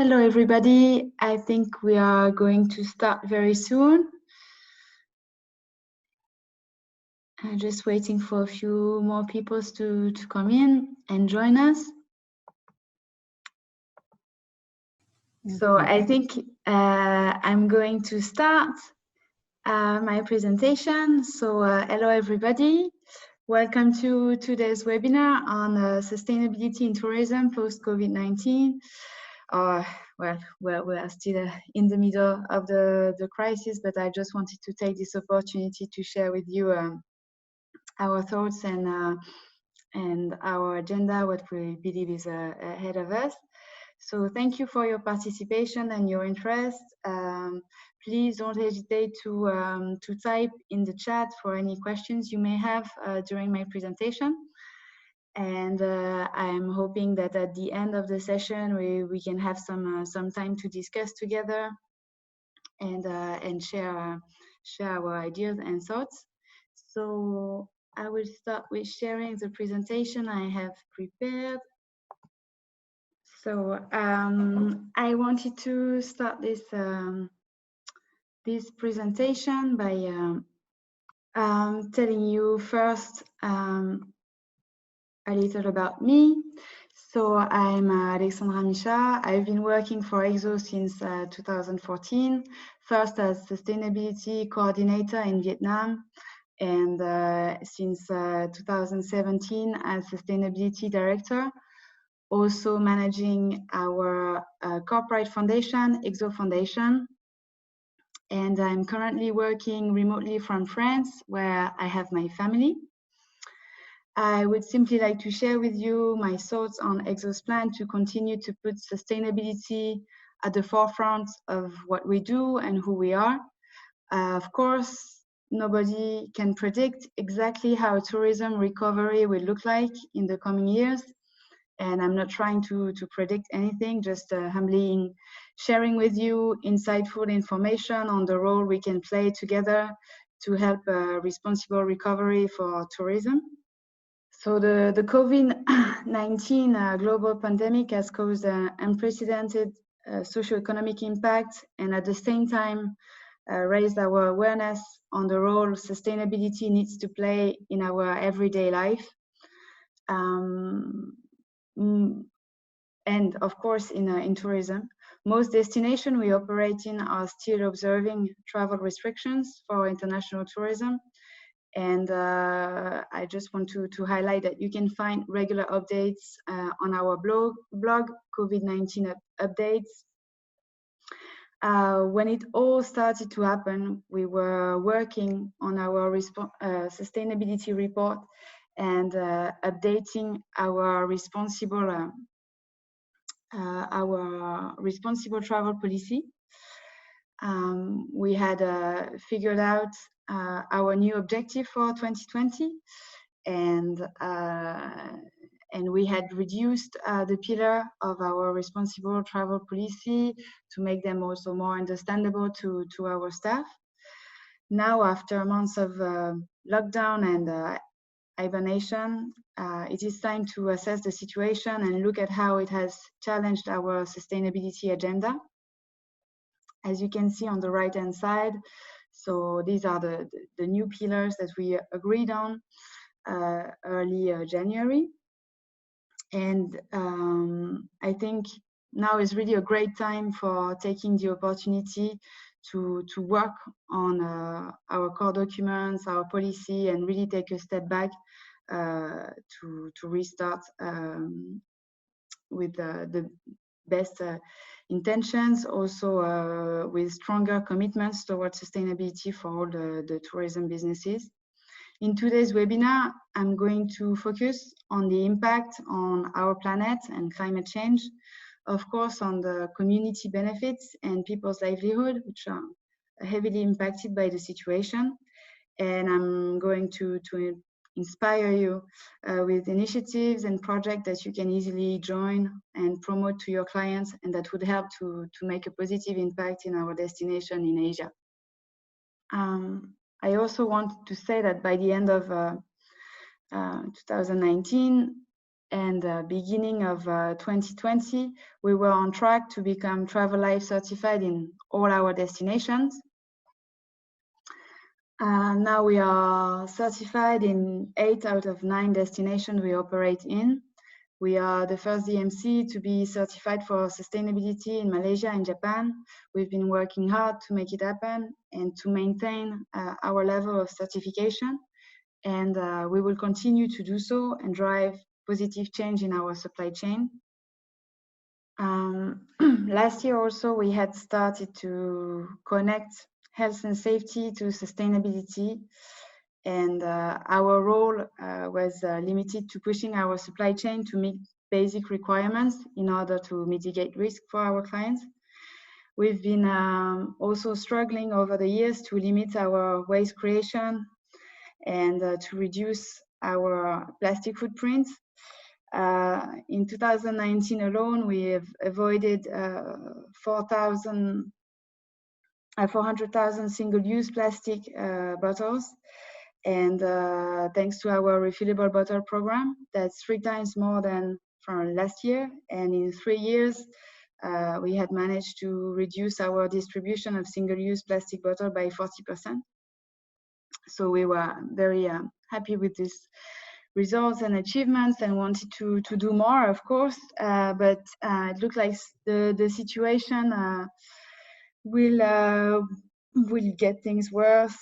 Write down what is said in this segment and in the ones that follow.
Hello, everybody. I think we are going to start very soon. I'm just waiting for a few more people to come in and join us. So I think I'm going to start my presentation. So hello, everybody. Welcome to today's webinar on sustainability in tourism post-COVID-19. Well, we are still in the middle of the crisis, but I just wanted to take this opportunity to share with you our thoughts and our agenda, what we believe is ahead of us. So thank you for your participation and your interest. Please don't hesitate to type in the chat for any questions you may have during my presentation. And I'm hoping that at the end of the session, we can have some time to discuss together and share our ideas and thoughts. So I will start with sharing the presentation I have prepared. So I wanted to start this this presentation by telling you first a little about me. So I'm Alexandra Michat. I've been working for EXO since 2014, first as sustainability coordinator in Vietnam, and since 2017 as sustainability director, also managing our corporate foundation, EXO Foundation. And I'm currently working remotely from France, where I have my family. I would simply like to share with you my thoughts on EXO's plan to continue to put sustainability at the forefront of what we do and who we are. Of course, nobody can predict exactly how tourism recovery will look like in the coming years. And I'm not trying to predict anything, just humbly sharing with you insightful information on the role we can play together to help responsible recovery for tourism. So the COVID-19 global pandemic has caused unprecedented socioeconomic impact, and at the same time raised our awareness on the role sustainability needs to play in our everyday life. And of course, in tourism, most destinations we operate in are still observing travel restrictions for international tourism. And I just want to highlight that you can find regular updates on our blog COVID-19 updates. When it all started to happen, we were working on our sustainability report and updating our responsible travel policy. We had figured out our new objective for 2020, and we had reduced the pillar of our responsible travel policy to make them also more understandable to our staff. Now, after months of lockdown and hibernation, it is time to assess the situation and look at how it has challenged our sustainability agenda. As you can see on the right-hand side, so these are the new pillars that we agreed on early January. And I think now is really a great time for taking the opportunity to work on our core documents, our policy, and really take a step back to restart with the best intentions, also with stronger commitments towards sustainability for all the tourism businesses. In today's webinar, I'm going to focus on the impact on our planet and climate change, of course, on the community benefits and people's livelihood, which are heavily impacted by the situation. And I'm going to inspire you with initiatives and projects that you can easily join and promote to your clients, and that would help to make a positive impact in our destination in Asia. I also want to say that by the end of 2019, And beginning of 2020, we were on track to become Travel Life certified in all our destinations. Now we are certified in 8 out of 9 destinations we operate in. We are the first DMC to be certified for sustainability in Malaysia and Japan. We've been working hard to make it happen and to maintain our level of certification. And we will continue to do so and drive positive change in our supply chain. Last year also, we had started to connect health and safety to sustainability. And our role was limited to pushing our supply chain to meet basic requirements in order to mitigate risk for our clients. We've been also struggling over the years to limit our waste creation and to reduce our plastic footprint. In 2019 alone, we have avoided 400,000 single-use plastic bottles. And thanks to our refillable bottle program, that's 3 times more than from last year. And in 3 years, we had managed to reduce our distribution of single-use plastic bottle by 40%. So we were very happy with these results and achievements and wanted to do more, of course. But it looked like the situation will get things worse.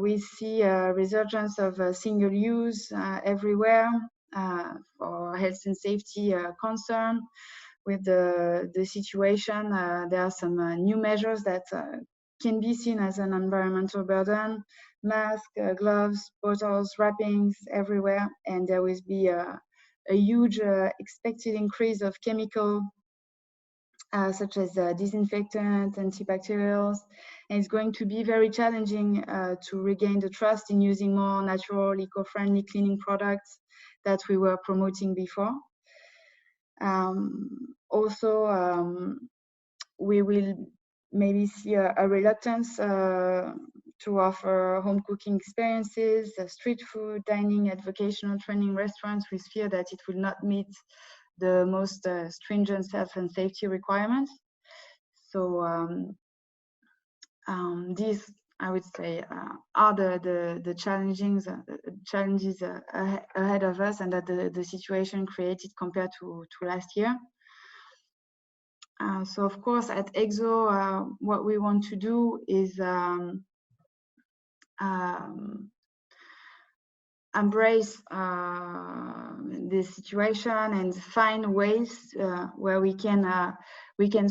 We see a resurgence of single use everywhere for health and safety concern. With the situation, there are some new measures that can be seen as an environmental burden: masks, gloves, bottles, wrappings everywhere, and there will be a huge expected increase of chemical such as disinfectant, antibacterials, and it's going to be very challenging to regain the trust in using more natural, eco-friendly cleaning products that we were promoting before. We will maybe see a reluctance to offer home cooking experiences, street food, dining at vocational training restaurants, with fear that it will not meet the most stringent health and safety requirements. So these, I would say, are the challenges ahead of us, and that the situation created compared to last year. So of course, at EXO, what we want to do is embrace this situation and find ways where we can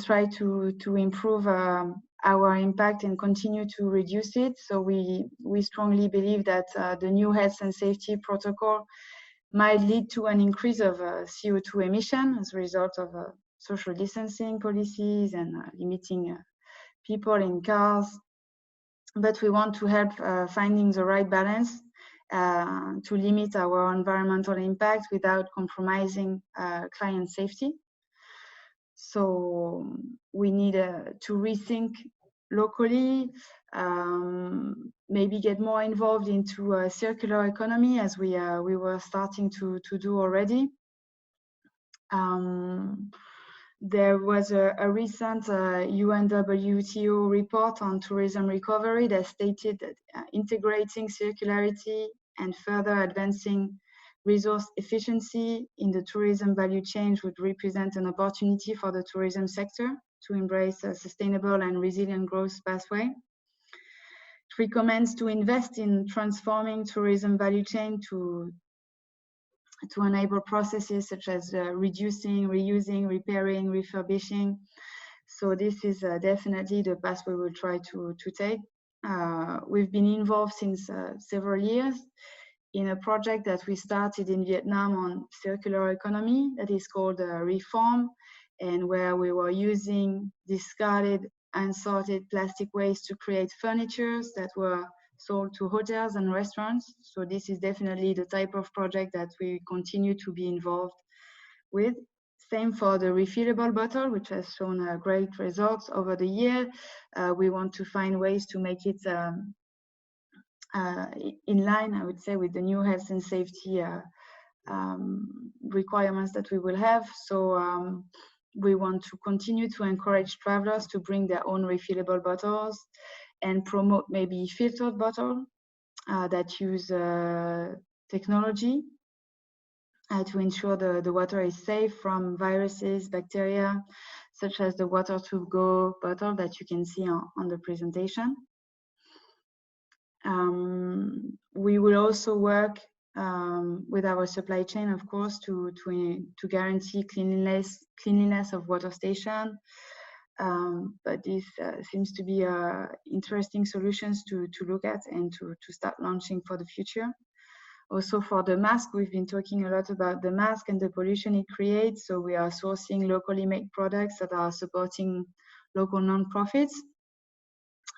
try to improve our impact and continue to reduce it. So we strongly believe that the new health and safety protocol might lead to an increase of CO2 emission as a result of social distancing policies and limiting people in cars. But we want to help finding the right balance to limit our environmental impact without compromising client safety. So we need to rethink locally, maybe get more involved into a circular economy, as we were starting to do already. There was a recent UNWTO report on tourism recovery that stated that integrating circularity and further advancing resource efficiency in the tourism value chain would represent an opportunity for the tourism sector to embrace a sustainable and resilient growth pathway. It recommends to invest in transforming tourism value chain to enable processes such as reducing, reusing, repairing, refurbishing. So this is definitely the path we will try to take. We've been involved since several years in a project that we started in Vietnam on circular economy that is called Reform, and where we were using discarded, unsorted plastic waste to create furniture that were sold to hotels and restaurants. So this is definitely the type of project that we continue to be involved with. Same for the refillable bottle, which has shown great results over the year. We want to find ways to make it in line, I would say, with the new health and safety requirements that we will have. So we want to continue to encourage travelers to bring their own refillable bottles and promote maybe filtered bottles that use technology to ensure the water is safe from viruses, bacteria, such as the water to go bottle that you can see on the presentation. We will also work with our supply chain, of course, to guarantee cleanliness of water station. But this seems to be interesting solutions to look at and to start launching for the future. Also for the mask, we've been talking a lot about the mask and the pollution it creates. So we are sourcing locally made products that are supporting local non-profits.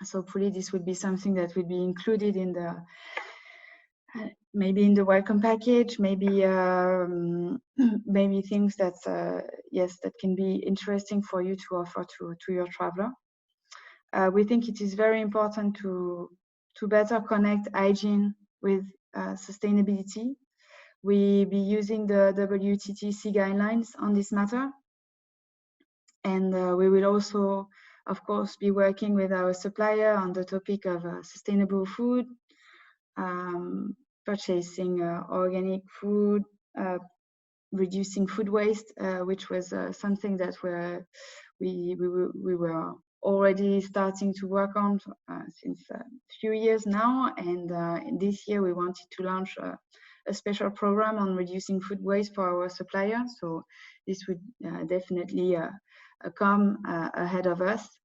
So hopefully this would be something that would be included in the maybe in the welcome package, maybe maybe things that yes, that can be interesting for you to offer to your traveler. We think it is very important to better connect hygiene with sustainability. We be using the WTTC guidelines on this matter, and we will also, of course, be working with our supplier on the topic of sustainable food, purchasing organic food, reducing food waste, which was something that we were already starting to work on since a few years now. And this year we wanted to launch a special program on reducing food waste for our suppliers. So this would definitely come ahead of us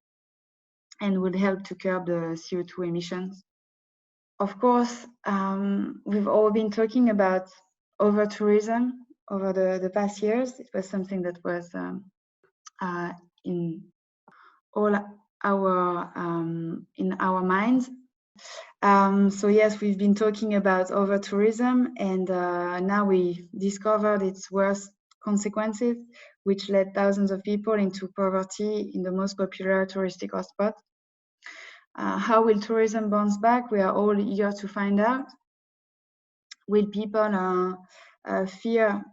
and would help to curb the CO2 emissions. Of course, we've all been talking about over-tourism over the past years. It was something that was in all our minds. So yes, we've been talking about over-tourism, and now we discovered its worst consequences, which led thousands of people into poverty in the most popular touristic hotspot. How will tourism bounce back? We are all eager to find out. Will people fear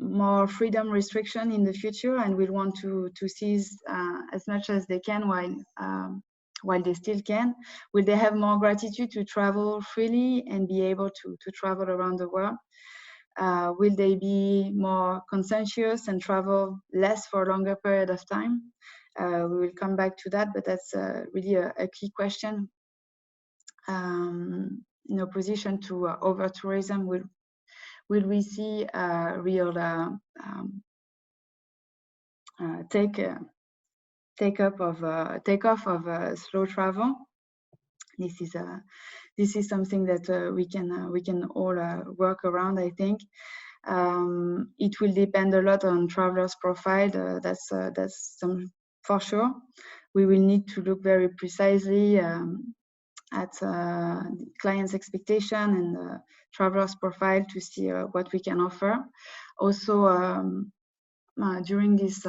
more freedom restriction in the future and will want to seize as much as they can while they still can? Will they have more gratitude to travel freely and be able to travel around the world? Will they be more conscientious and travel less for a longer period of time? We will come back to that, but that's really a key question. In opposition to over-tourism, will we see a real takeoff of slow travel? This is something that we can all work around, I think. It will depend a lot on travelers' profile. That's for sure. We will need to look very precisely at clients' expectation and travelers' profile to see what we can offer. Also, during this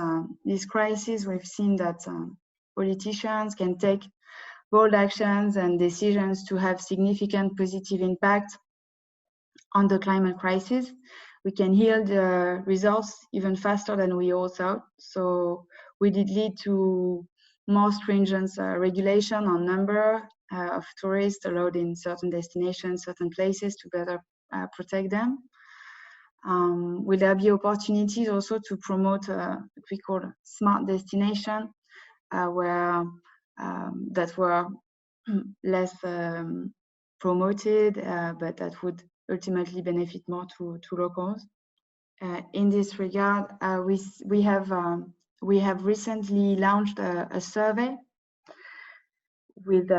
crisis, we've seen that politicians can take bold actions and decisions to have significant positive impact on the climate crisis. We can yield the results even faster than we all thought. So we did lead to more stringent regulation on number of tourists allowed in certain destinations, certain places, to better protect them. Will there be opportunities also to promote what we call smart destination, where that were less promoted, but that would ultimately benefit more to locals? In this regard, we have recently launched a survey with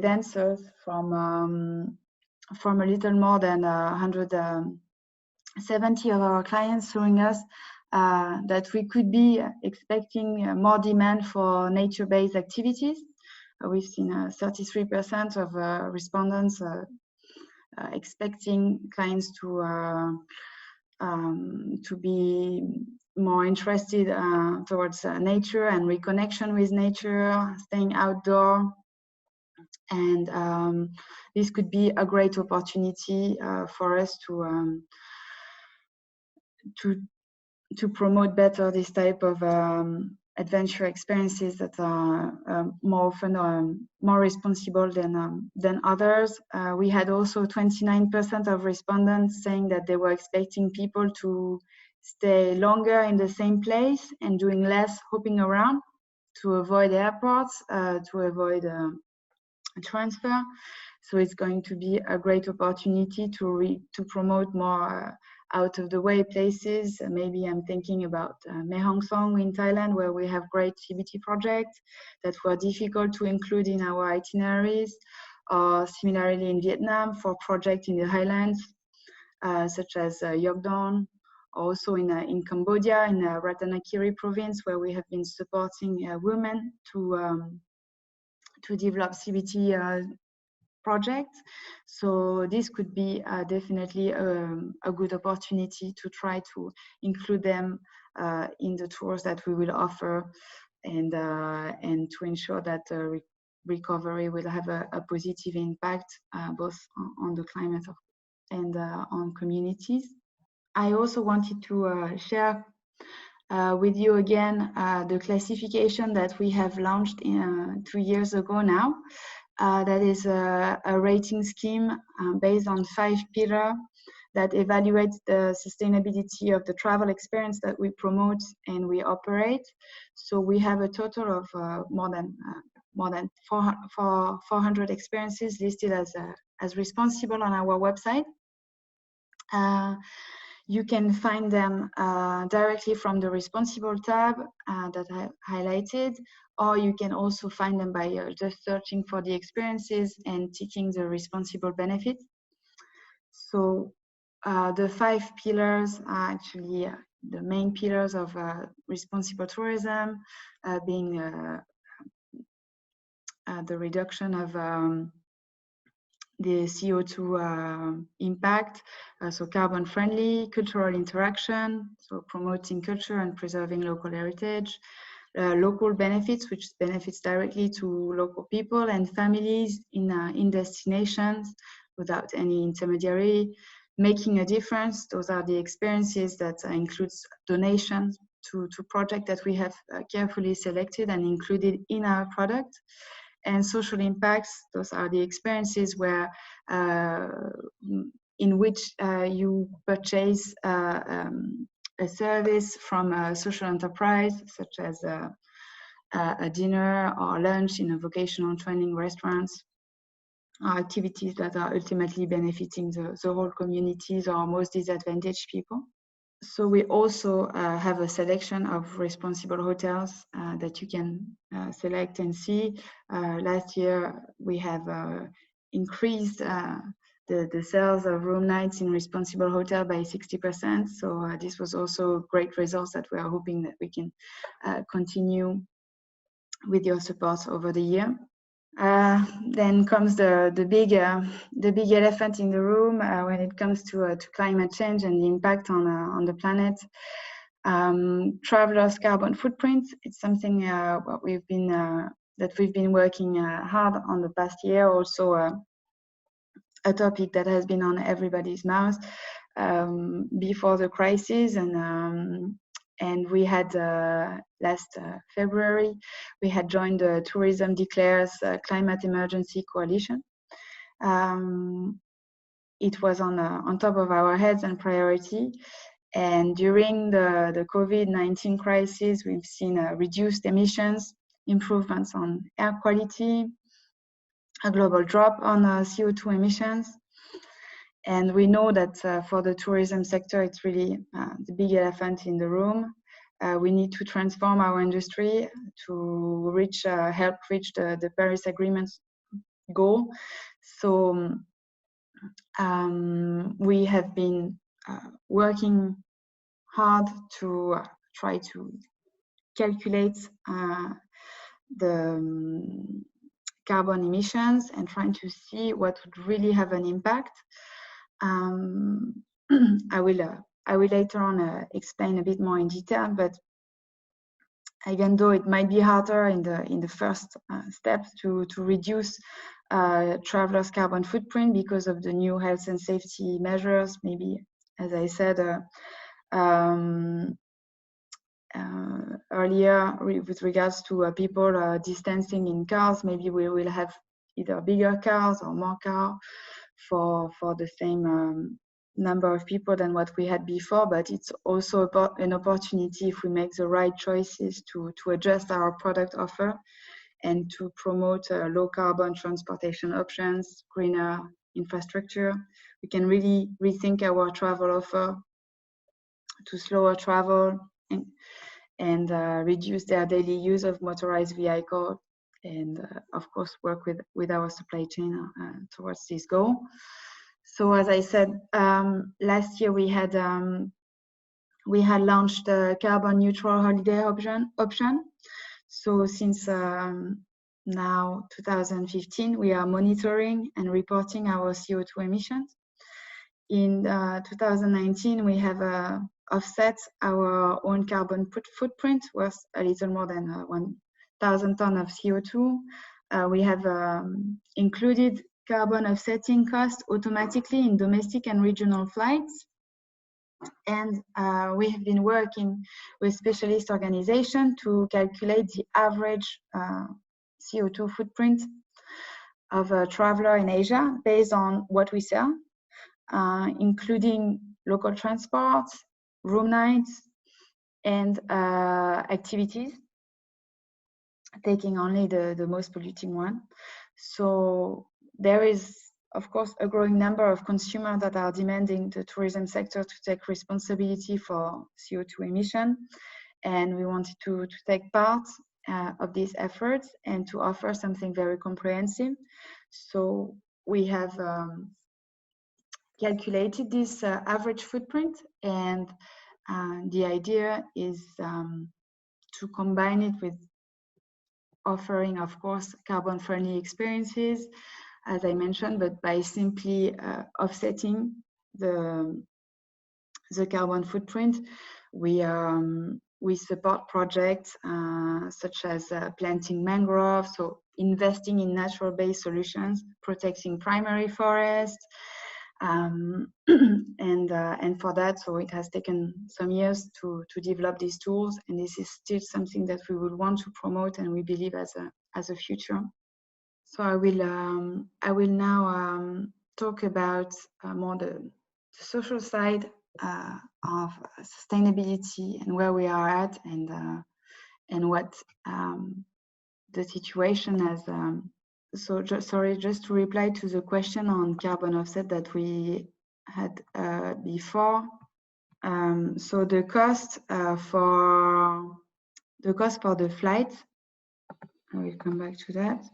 answers from a little more than 170 of our clients, showing us that we could be expecting more demand for nature-based activities. We've seen 33% of respondents expecting clients to be more interested towards nature and reconnection with nature, staying outdoor. And this could be a great opportunity for us to promote better this type of adventure experiences that are more often more responsible than others. We had also 29% of respondents saying that they were expecting people to stay longer in the same place and doing less hopping around to avoid airports, to avoid transfer. So it's going to be a great opportunity to promote more out of the way places. Maybe I'm thinking about Mae Hong Son in Thailand, where we have great CBT projects that were difficult to include in our itineraries, or similarly in Vietnam for projects in the highlands, such as Yok Don. Also in Cambodia, in Ratanakiri province, where we have been supporting women to develop CBT projects. So this could be definitely a good opportunity to try to include them in the tours that we will offer, and to ensure that recovery will have a positive impact both on the climate and on communities. I also wanted to share with you again the classification that we have launched 2 years ago now. That is a rating scheme based on 5 pillars that evaluates the sustainability of the travel experience that we promote and we operate. So we have a total of more than 400 experiences listed as responsible on our website. You can find them directly from the responsible tab that I highlighted, or you can also find them by just searching for the experiences and ticking the responsible benefits. So the 5 pillars are actually the main pillars of responsible tourism, being the reduction of the CO2 impact, so carbon friendly, cultural interaction, so promoting culture and preserving local heritage, local benefits, which benefits directly to local people and families in destinations without any intermediary, making a difference. Those are the experiences that includes donations to projects that we have carefully selected and included in our product. And social impacts, those are the experiences where in which you purchase a service from a social enterprise, such as a dinner or lunch in a vocational training restaurants, activities that are ultimately benefiting the whole communities or most disadvantaged people. So we also have a selection of responsible hotels that you can select and see. Last year, we have increased the sales of room nights in responsible hotel by 60%. So this was also great results that we are hoping that we can continue with your support over the year. Then comes the big elephant in the room when it comes to climate change and the impact on the planet. Travelers' carbon footprint. It's something that we've been working hard on the past year. Also, a topic that has been on everybody's mouth before the crisis, and we had last February, we had joined the Tourism Declares Climate Emergency Coalition. It was on top of our heads and priority. And during the COVID-19 crisis, we've seen reduced emissions, improvements on air quality, a global drop on CO2 emissions. And we know that for the tourism sector, it's really the big elephant in the room. We need to transform our industry to help reach the Paris Agreement's goal. So we have been working hard to try to calculate the carbon emissions and trying to see what would really have an impact. I will later on explain a bit more in detail, but even though it might be harder in the first steps to reduce travelers' carbon footprint because of the new health and safety measures, maybe, as I said, Earlier, with regards to people distancing in cars, maybe we will have either bigger cars or more cars for the same number of people than what we had before, but it's also about an opportunity if we make the right choices to adjust our product offer and to promote low carbon transportation options, greener infrastructure. We can really rethink our travel offer to slower travel and reduce their daily use of motorized vehicle, and of course work with our supply chain towards this goal. So as I said, last year we had launched a carbon neutral holiday option. So since now 2015, we are monitoring and reporting our CO2 emissions. In 2019, we have offset our own carbon footprint worth a little more than 1,000 tons of CO2. We have included carbon offsetting costs automatically in domestic and regional flights. And we have been working with specialist organizations to calculate the average CO2 footprint of a traveler in Asia based on what we sell, including local transport, room nights, and activities, taking only the most polluting one. So there is, of course, a growing number of consumers that are demanding the tourism sector to take responsibility for CO2 emission. And we wanted to take part of these efforts and to offer something very comprehensive. So we have calculated this average footprint, and the idea is to combine it with offering, of course, carbon-friendly experiences, as I mentioned, but by simply offsetting the carbon footprint, we support projects such as planting mangroves, so investing in natural-based solutions, protecting primary forests, and for that, so it has taken some years to develop these tools, and this is still something that we would want to promote, and we believe as a future. So I will now talk about more the social side of sustainability and where we are at, and what the situation has. So just to reply to the question on carbon offset that we had before. So the cost for the flight, I will come back to that.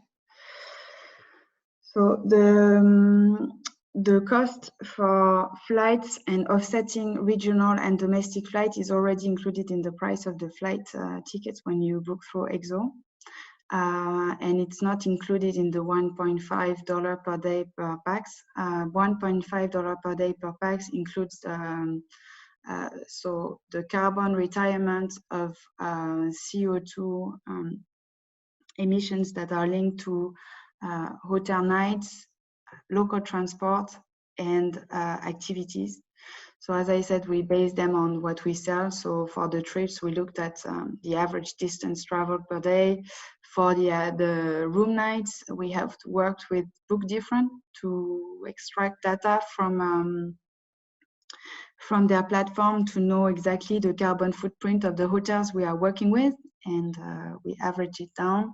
So the cost for flights and offsetting regional and domestic flight is already included in the price of the flight tickets when you book through EXO. And it's not included in the $1.5 per day per pax. $1.5 per day per pax includes so the carbon retirement of CO2 emissions that are linked to hotel nights, local transport, and activities. So as I said, we base them on what we sell. So for the trips, we looked at the average distance traveled per day. For the room nights, we have worked with Book Different to extract data from their platform to know exactly the carbon footprint of the hotels we are working with, and we average it down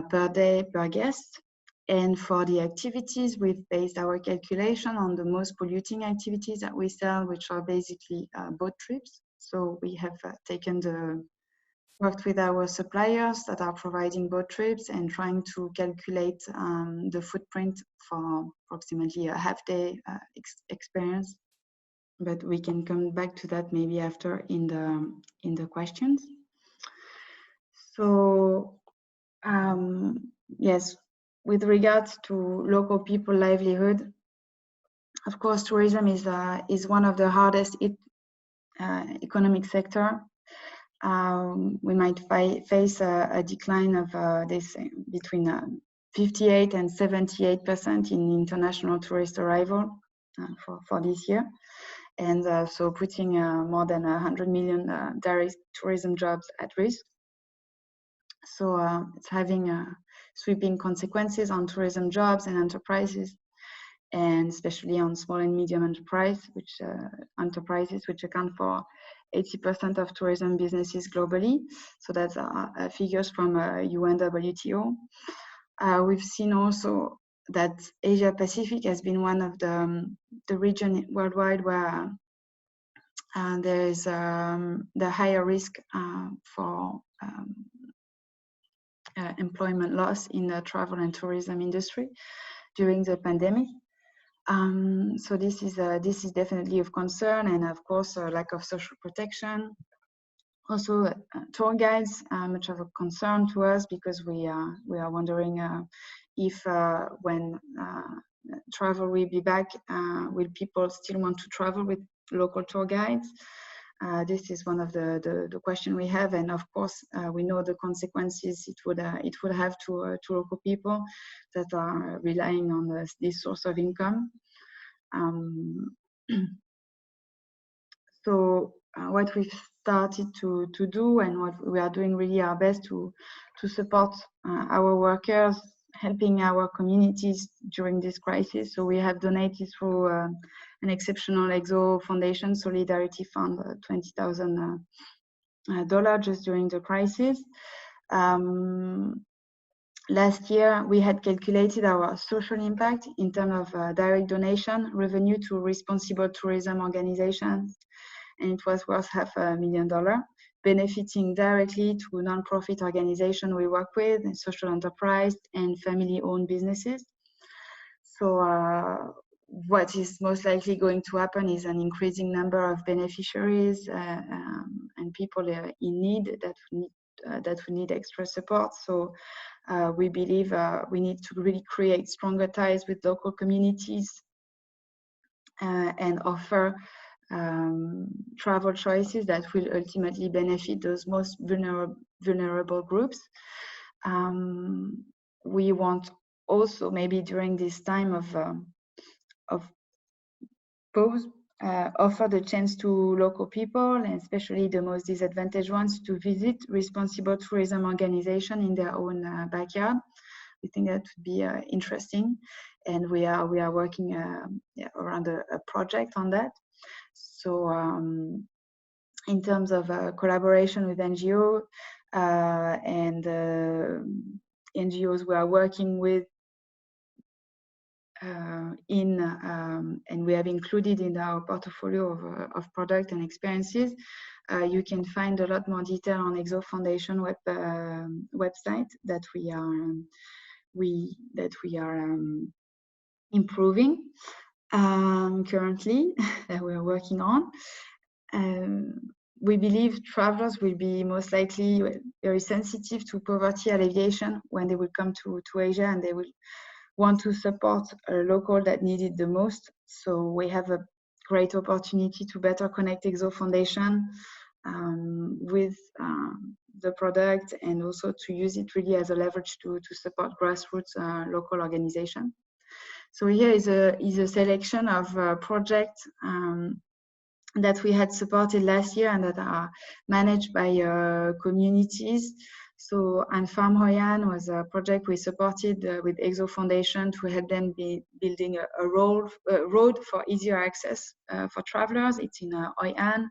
per day per guest. And for the activities, we've based our calculation on the most polluting activities that we sell, which are basically boat trips. So we have worked with our suppliers that are providing boat trips and trying to calculate the footprint for approximately a half-day experience. But we can come back to that maybe after in the questions. So yes. With regards to local people livelihood, of course, tourism is one of the hardest economic sector. We might face a decline of this between 58 and 78% in international tourist arrival for this year. and so putting more than 100 million direct tourism jobs at risk. So it's having sweeping consequences on tourism jobs and enterprises, and especially on small and medium enterprises, which account for 80% of tourism businesses globally. So that's figures from UNWTO. We've seen also that Asia Pacific has been one of the region worldwide where there is the higher risk for employment loss in the travel and tourism industry during the pandemic. So this is definitely of concern, and of course lack of social protection. Also tour guides, much of a concern to us, because we are wondering if when travel will be back, will people still want to travel with local tour guides? This is one of the question we have, and of course we know the consequences it would have to local people that are relying on this source of income. So what we've started to do, and what we are doing really our best to support our workers, helping our communities during this crisis. So we have donated through an exceptional EXO Foundation Solidarity Fund $20,000 just during the crisis. Last year, we had calculated our social impact in terms of direct donation revenue to responsible tourism organizations, and it was worth $500,000, benefiting directly to nonprofit organizations we work with, and social enterprise, and family-owned businesses. So what is most likely going to happen is an increasing number of beneficiaries and people in need that we need extra support. So we believe we need to really create stronger ties with local communities and offer travel choices that will ultimately benefit those most vulnerable groups. We want also, maybe during this time of pause, offer the chance to local people, and especially the most disadvantaged ones, to visit responsible tourism organizations in their own backyard. We think that would be interesting, and we are working around a project on that. So in terms of collaboration with NGO and NGOs we are working with and we have included in our portfolio of product and experiences. You can find a lot more detail on EXO Foundation website that we are improving currently, that we are working on. We believe travelers will be most likely very sensitive to poverty alleviation when they will come to Asia, and they will want to support a local that need it the most. So we have a great opportunity to better connect EXO Foundation with the product, and also to use it really as a leverage to support grassroots local organization. So here is a selection of projects that we had supported last year and that are managed by communities. So Farm Hoyan was a project we supported with EXO Foundation to help them be building a road for easier access for travelers. It's in Hoi An.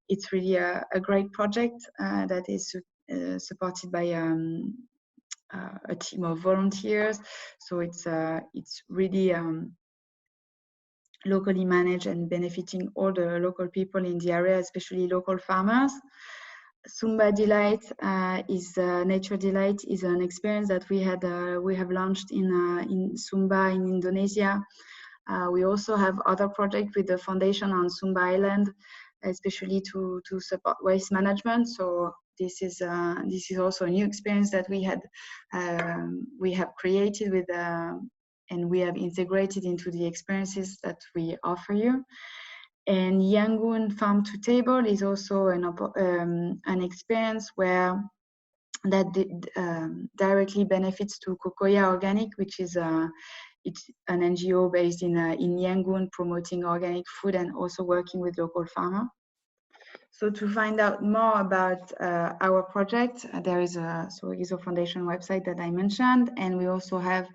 It's really a great project that is supported by a team of volunteers. So it's really locally managed and benefiting all the local people in the area, especially local farmers. Sumba Delight Nature Delight is an experience that we have launched in Sumba in Indonesia. We also have other projects with the foundation on Sumba Island, especially to support waste management. So this is also a new experience that we have created with and we have integrated into the experiences that we offer you. And Yangon Farm to Table is also an experience where that directly benefits to Cocoa Organic, which is it's an NGO based in Yangon, promoting organic food and also working with local farmers. So to find out more about our project, there is a EXO Foundation website that I mentioned, and we also have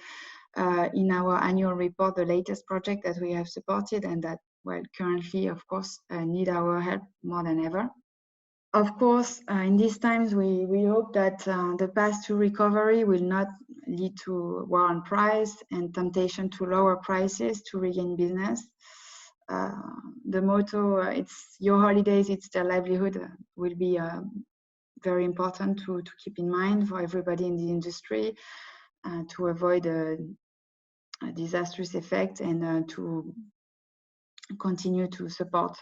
in our annual report the latest project that we have supported and that, well, currently, of course, need our help more than ever. Of course, in these times, we hope that the path to recovery will not lead to war on price and temptation to lower prices to regain business. The motto, it's your holidays, it's their livelihood, will be very important to keep in mind for everybody in the industry to avoid a disastrous effect and to continue to support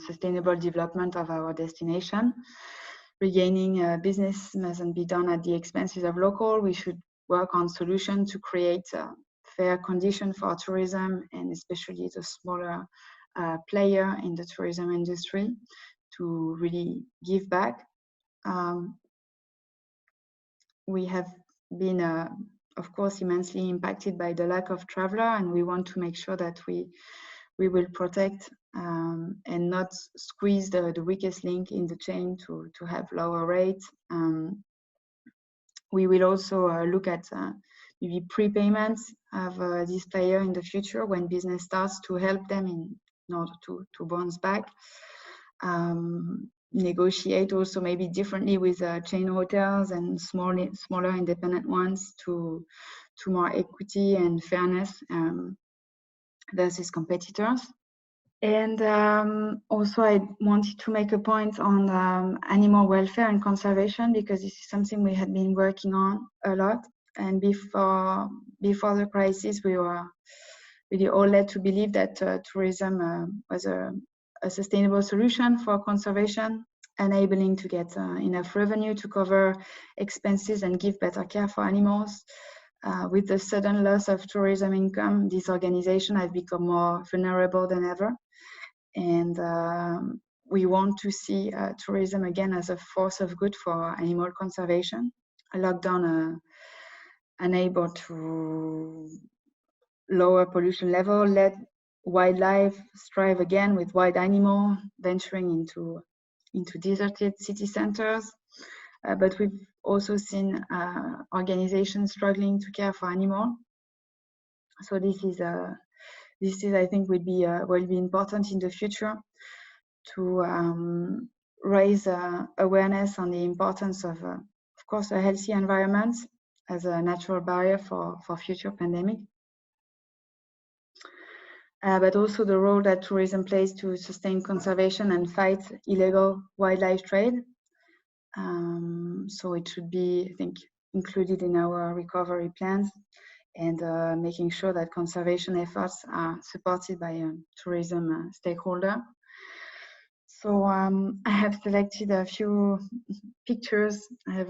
sustainable development of our destination. Regaining business mustn't be done at the expenses of local. We should work on solutions to create fair conditions for tourism, and especially the smaller player in the tourism industry, to really give back. We have been, of course, immensely impacted by the lack of traveler, and we want to make sure that we will protect and not squeeze the weakest link in the chain to have lower rates. We will also look at maybe prepayments of this player in the future when business starts, to help them in order to bounce back. Negotiate also maybe differently with chain hotels and smaller independent ones to more equity and fairness versus competitors. And also I wanted to make a point on animal welfare and conservation, because this is something we had been working on a lot. And before the crisis, we were really all led to believe that tourism was a sustainable solution for conservation, enabling to get enough revenue to cover expenses and give better care for animals. With the sudden loss of tourism income, this organization has become more vulnerable than ever. And we want to see tourism again as a force of good for animal conservation. A lockdown unable to lower pollution level, let wildlife strive again with wild animal venturing into deserted city centers. But we've also seen organizations struggling to care for animals. So this is I think will be important in the future to raise awareness on the importance of course, a healthy environment as a natural barrier for future pandemic. But also the role that tourism plays to sustain conservation and fight illegal wildlife trade. So it should be, I think, included in our recovery plans, and making sure that conservation efforts are supported by a tourism stakeholder. So I have selected a few pictures I have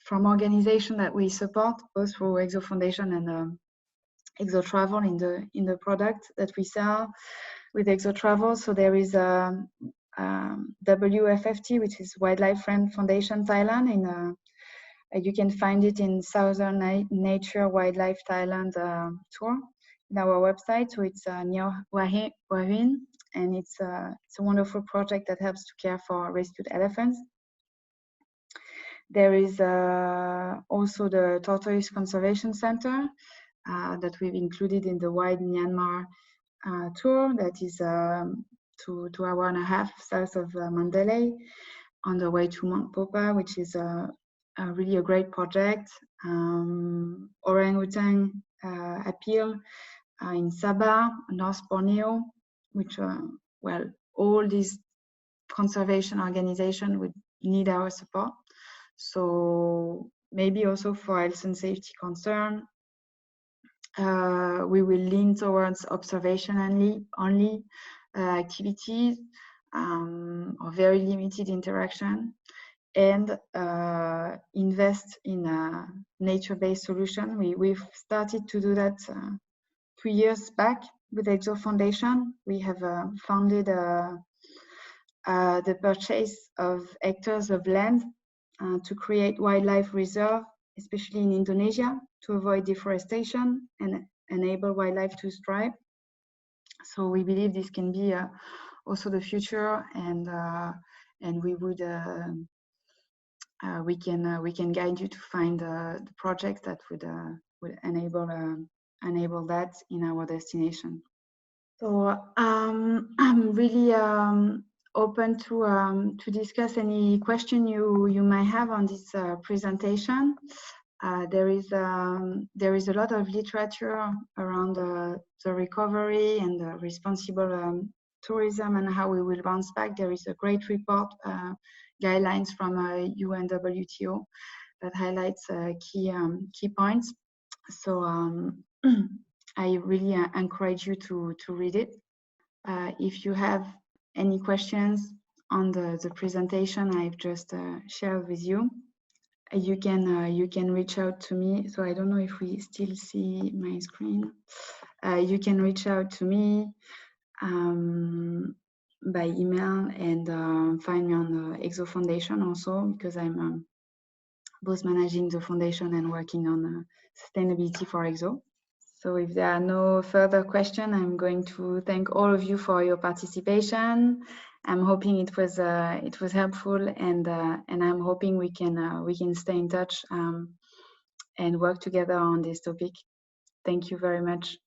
from organizations that we support, both through EXO Foundation and EXO Travel in the product that we sell with EXO Travel. So there is a WFFT, which is Wildlife Friend Foundation Thailand. You can find it in Southern Nature Wildlife Thailand tour in our website. So it's near Hua Hin, and it's a wonderful project that helps to care for rescued elephants. There is also the Tortoise Conservation Center that we've included in the Wild Myanmar tour, that is 2 hours and a half south of Mandalay, on the way to Mount Popa, which is really a great project. Orangutan appeal in Sabah, North Borneo, which well, all these conservation organizations would need our support. So maybe also for health and safety concern, we will lean towards observation only activities, or very limited interaction, and invest in a nature-based solution. We've started to do that 3 years back with EXO Foundation. We have funded the purchase of hectares of land to create wildlife reserve, especially in Indonesia, to avoid deforestation and enable wildlife to thrive. So we believe this can be also the future, and we would we can guide you to find the projects that would enable that in our destination. So I'm really open to discuss any question you might have on this presentation. There is a lot of literature around the recovery and the responsible tourism and how we will bounce back. There is a great report, guidelines from UNWTO, that highlights key points. So I really encourage you to read it. If you have any questions on the presentation I've just shared with you, you can reach out to me. So I don't know if we still see my screen. You can reach out to me by email, and find me on the EXO Foundation also, because I'm both managing the foundation and working on sustainability for EXO. So if there are no further questions, I'm going to thank all of you for your participation. I'm hoping it was helpful, and I'm hoping we can stay in touch and work together on this topic. Thank you very much.